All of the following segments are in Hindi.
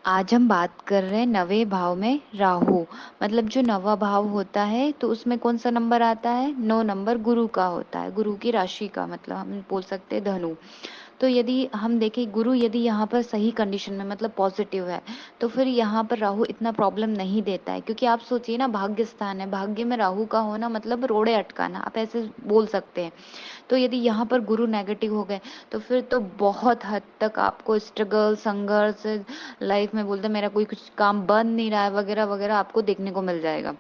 आज हम बात कर रहे हैं नवें भाव में राहु। मतलब जो नवा भाव होता है तो उसमें कौन सा नंबर आता है? 9 नंबर गुरु का होता है, गुरु की राशि का, मतलब हम बोल सकते हैं धनु। तो यदि हम देखें गुरु यदि यहाँ पर सही कंडीशन में मतलब पॉजिटिव है, तो फिर यहाँ पर राहु इतना प्रॉब्लम नहीं देता है, क्योंकि आप सोचिए ना, भाग्य स्थान है, भाग्य में राहु का होना मतलब रोड़े अटकाना, आप ऐसे बोल सकते हैं। तो यदि यहाँ पर गुरु नेगेटिव हो गए तो फिर तो बहुत हद तक आपको स्ट्रगल, संघर्ष, लाइफ में बोलते मेरा कोई कुछ काम बन नहीं रहा है वगैरह वगैरह आपको देखने को मिल जाएगा।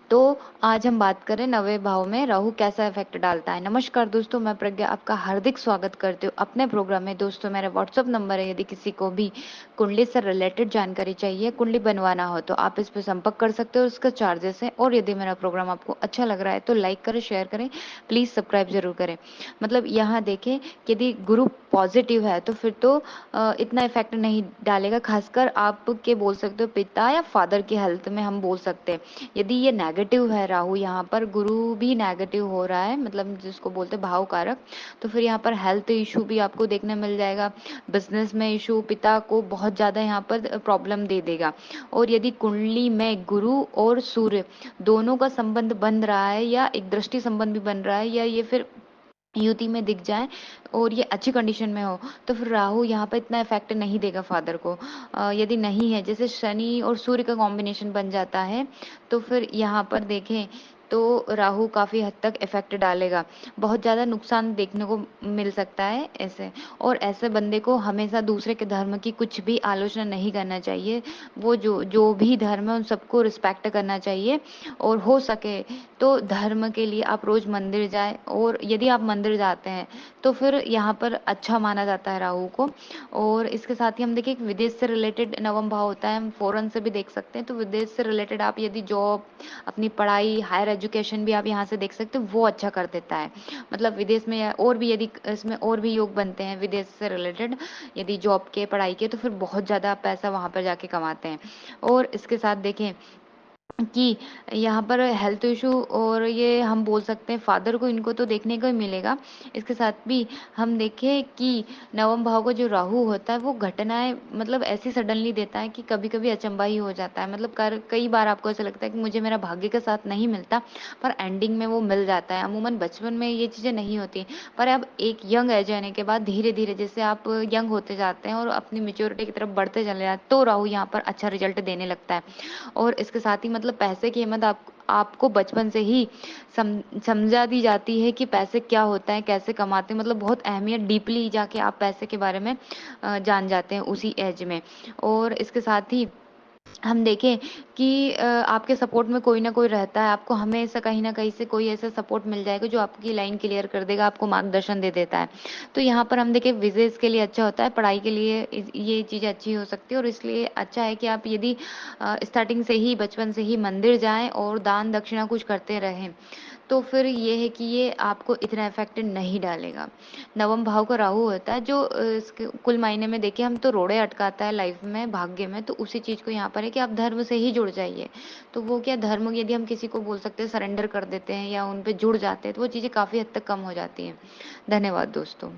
तो आज हम बात करें नवे भाव में राहु कैसा इफेक्ट डालता है। नमस्कार दोस्तों, मैं प्रज्ञा आपका हार्दिक स्वागत करती हूँ अपने प्रोग्राम में। दोस्तों, मेरा व्हाट्सअप नंबर है, यदि किसी को भी कुंडली से रिलेटेड जानकारी चाहिए, कुंडली बनवाना हो, तो आप इस पर संपर्क कर सकते हो। उसका चार्जेस है। और यदि मेरा प्रोग्राम आपको अच्छा लग रहा है तो लाइक करें, शेयर करें, प्लीज सब्सक्राइब जरूर करें। मतलब यहाँ देखें कि यदि गुरु पॉजिटिव है तो फिर तो इतना इफेक्ट नहीं डालेगा, खासकर आपके बोल सकते हो पिता या फादर की हेल्थ में हम बोल सकते हैं। यदि ये नेगेटिव है राहु, यहाँ पर गुरु भी नेगेटिव हो रहा है, मतलब जिसको बोलते हैं भाव कारक, तो फिर यहाँ पर हेल्थ इशू भी आपको देखने मिल जाएगा। बिजनेस में इशू, पिता को बहुत ज्यादा यहाँ पर प्रॉब्लम दे देगा। और यदि कुंडली में गुरु और सूर्य दोनों का संबंध बन रहा है, या एक दृष्टि संबंध भी बन रहा है, या ये फिर युति में दिख जाए और ये अच्छी कंडीशन में हो, तो फिर राहु यहाँ पे इतना इफेक्ट नहीं देगा फादर को। यदि नहीं है, जैसे शनि और सूर्य का कॉम्बिनेशन बन जाता है, तो फिर यहाँ पर देखें तो राहु काफी हद तक इफेक्ट डालेगा। बहुत ज्यादा नुकसान देखने को मिल सकता है ऐसे। और ऐसे बंदे को हमेशा दूसरे के धर्म की कुछ भी आलोचना नहीं करना चाहिए। वो जो जो भी धर्म है उन सबको रिस्पेक्ट करना चाहिए। और हो सके तो धर्म के लिए आप रोज मंदिर जाए, और यदि आप मंदिर जाते हैं तो फिर यहाँ पर अच्छा माना जाता है राहु को। और इसके साथ ही हम देखिए विदेश से रिलेटेड नवम भाव होता है, हम फॉरेन से भी देख सकते हैं। तो विदेश से रिलेटेड आप यदि जॉब, अपनी पढ़ाई, हायर एजुकेशन भी आप यहाँ से देख सकते हो, वो अच्छा कर देता है। मतलब विदेश में और भी यदि इसमें और भी योग बनते हैं विदेश से रिलेटेड, यदि जॉब के, पढ़ाई के, तो फिर बहुत ज्यादा पैसा वहां पर जाके कमाते हैं। और इसके साथ देखें कि यहाँ पर हेल्थ इशू, और ये हम बोल सकते हैं फादर को, इनको तो देखने को ही मिलेगा। इसके साथ भी हम देखें कि नवम भाव का जो राहु होता है वो घटनाएं मतलब ऐसी सडनली देता है कि कभी कभी अचंभा ही हो जाता है। मतलब कई बार आपको ऐसा लगता है कि मुझे मेरा भाग्य के साथ नहीं मिलता, पर एंडिंग में वो मिल जाता है। अमूमन बचपन में ये चीजें नहीं होती, पर अब एक यंग एज आने के बाद धीरे धीरे जैसे आप यंग होते जाते हैं और अपनी मेच्योरिटी की तरफ बढ़ते चले जाते हैं, तो राहु यहाँ पर अच्छा रिजल्ट देने लगता है। और इसके साथ ही मतलब पैसे की अहमियत आपको बचपन से ही समझा दी जाती है कि पैसे क्या होता है, कैसे कमाते हैं। मतलब बहुत अहमियत डीपली जाके आप पैसे के बारे में जान जाते हैं उसी एज में। और इसके साथ ही हम देखें कि आपके सपोर्ट में कोई ना कोई रहता है, आपको हमेशा कहीं ना कहीं से कोई ऐसा सपोर्ट मिल जाएगा जो आपकी लाइन क्लियर कर देगा, आपको मार्गदर्शन दे देता है। तो यहाँ पर हम देखें विजेस के लिए अच्छा होता है, पढ़ाई के लिए ये चीज़ अच्छी हो सकती है। और इसलिए अच्छा है कि आप यदि स्टार्टिंग से ही, बचपन से ही मंदिर जाएं और दान दक्षिणा कुछ करते रहें, तो फिर ये है कि ये आपको इतना इफेक्ट नहीं डालेगा। नवम भाव का राहु होता है जो इसके कुल मायने में देखें हम तो रोड़े अटकाता है लाइफ में, भाग्य में। तो उसी चीज को यहाँ पर है कि आप धर्म से ही जुड़ जाइए। तो वो क्या, धर्म यदि हम किसी को बोल सकते हैं सरेंडर कर देते हैं या उन पे जुड़ जाते हैं, तो वो चीजें काफी हद तक कम हो जाती हैं। धन्यवाद दोस्तों।